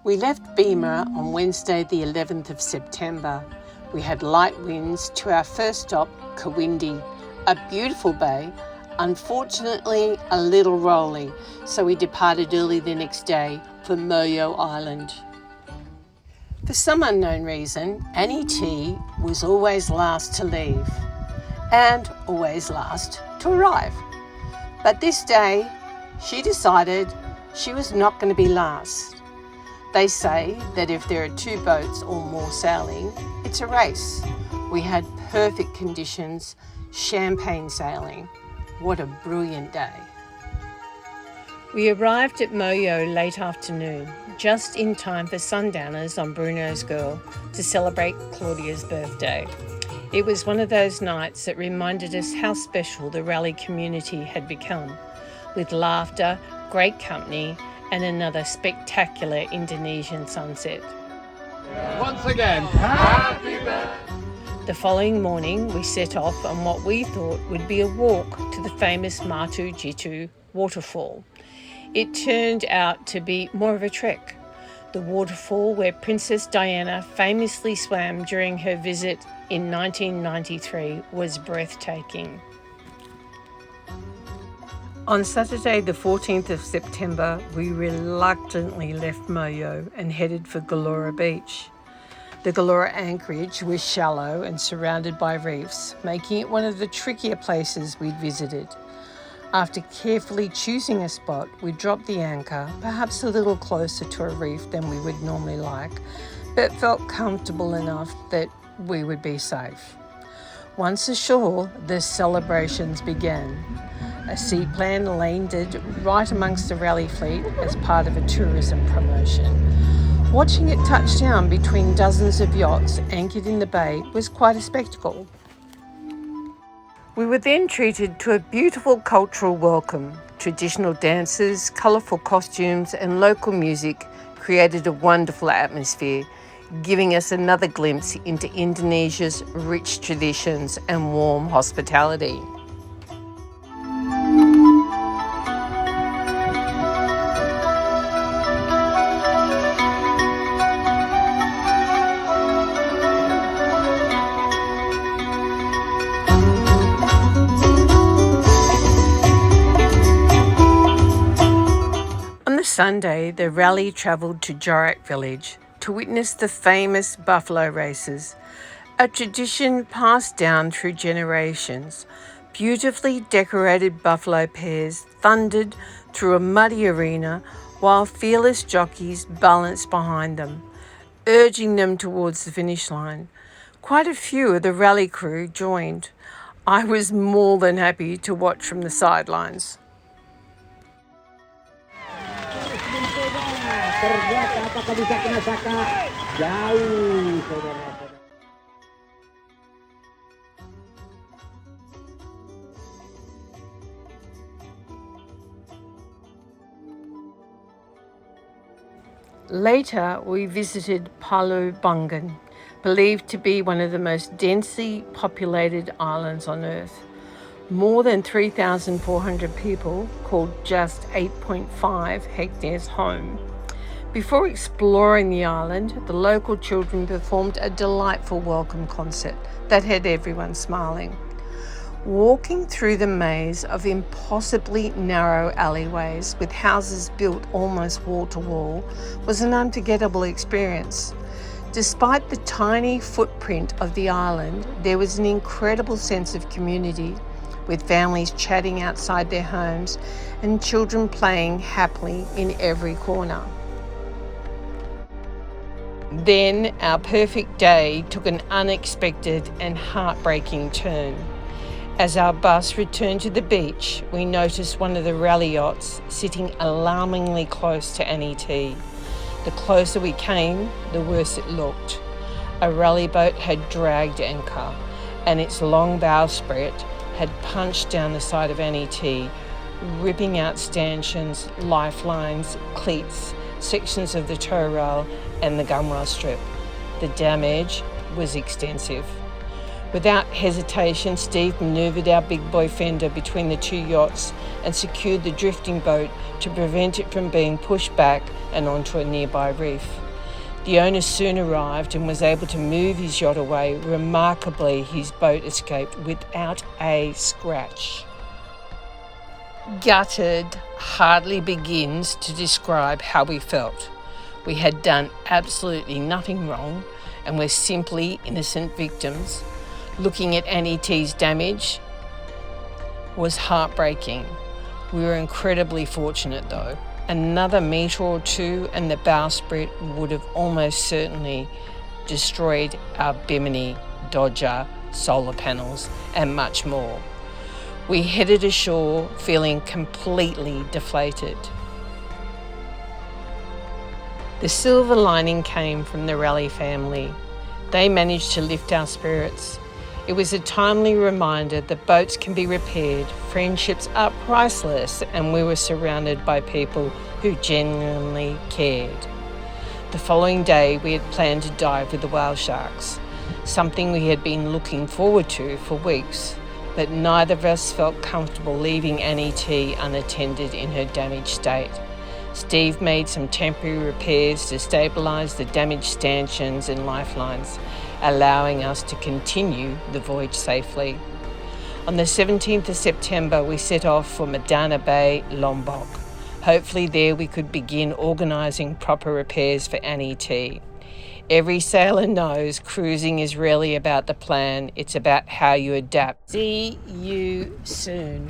We left Beamer on Wednesday the 11th of September. We had light winds to our first stop, Kawindi, a beautiful bay, unfortunately a little rolly, so we departed early the next day for Moyo Island. For some unknown reason, Annie T was always last to leave and always last to arrive. But this day, she decided she was not going to be last. They say that if there are 2 boats or more sailing, it's a race. We had perfect conditions, champagne sailing. What a brilliant day. We arrived at Moyo late afternoon, just in time for sundowners on Bruno's Girl to celebrate Claudia's birthday. It was one of those nights that reminded us how special the rally community had become, with laughter, great company, and another spectacular Indonesian sunset. Once again, happy birthday! The following morning, we set off on what we thought would be a walk to the famous Matu Jitu waterfall. It turned out to be more of a trek. The waterfall where Princess Diana famously swam during her visit in 1993 was breathtaking. On Saturday the 14th of September, we reluctantly left Moyo and headed for Gelore Beach. The Gelore anchorage was shallow and surrounded by reefs, making it one of the trickier places we'd visited. After carefully choosing a spot, we dropped the anchor, perhaps a little closer to a reef than we would normally like, but felt comfortable enough that we would be safe. Once ashore, the celebrations began. A seaplane landed right amongst the rally fleet as part of a tourism promotion. Watching it touch down between dozens of yachts anchored in the bay was quite a spectacle. We were then treated to a beautiful cultural welcome. Traditional dances, colourful costumes and local music created a wonderful atmosphere, giving us another glimpse into Indonesia's rich traditions and warm hospitality. On Sunday, the rally travelled to Jorak village to witness the famous buffalo races, a tradition passed down through generations. Beautifully decorated buffalo pairs thundered through a muddy arena while fearless jockeys balanced behind them, urging them towards the finish line. Quite a few of the rally crew joined. I was more than happy to watch from the sidelines. Ternyata apakah bisa kena saka jauh, saudara-saudara. Later, we visited Palu Bungan, believed to be one of the most densely populated islands on Earth. More than 3,400 people called just 8.5 hectares home. Before exploring the island, the local children performed a delightful welcome concert that had everyone smiling. Walking through the maze of impossibly narrow alleyways with houses built almost wall to wall was an unforgettable experience. Despite the tiny footprint of the island, there was an incredible sense of community, with families chatting outside their homes and children playing happily in every corner. Then our perfect day took an unexpected and heartbreaking turn. As our bus returned to the beach, we noticed one of the rally yachts sitting alarmingly close to Annie T. The closer we came, the worse it looked. A rally boat had dragged anchor, and its long bowsprit had punched down the side of Annie T, ripping out stanchions, lifelines, cleats, sections of the tow rail and the gunwale strip. The damage was extensive. Without hesitation, Steve manoeuvred our big boy fender between the two yachts and secured the drifting boat to prevent it from being pushed back and onto a nearby reef. The owner soon arrived and was able to move his yacht away. Remarkably, his boat escaped without a scratch. Gutted hardly begins to describe how we felt. We had done absolutely nothing wrong and were simply innocent victims. Looking at Annie T's damage was heartbreaking. We were incredibly fortunate though. Another metre or two and the bowsprit would have almost certainly destroyed our Bimini, Dodger, solar panels and much more. We headed ashore feeling completely deflated. The silver lining came from the Raleigh family. They managed to lift our spirits. It was a timely reminder that boats can be repaired, friendships are priceless, and we were surrounded by people who genuinely cared. The following day, we had planned to dive with the whale sharks, something we had been looking forward to for weeks, but neither of us felt comfortable leaving Annie T unattended in her damaged state. Steve made some temporary repairs to stabilise the damaged stanchions and lifelines, allowing us to continue the voyage safely. On the 17th of September, we set off for Madana Bay, Lombok. Hopefully there we could begin organising proper repairs for Annie T. Every sailor knows cruising is rarely about the plan, it's about how you adapt. See you soon.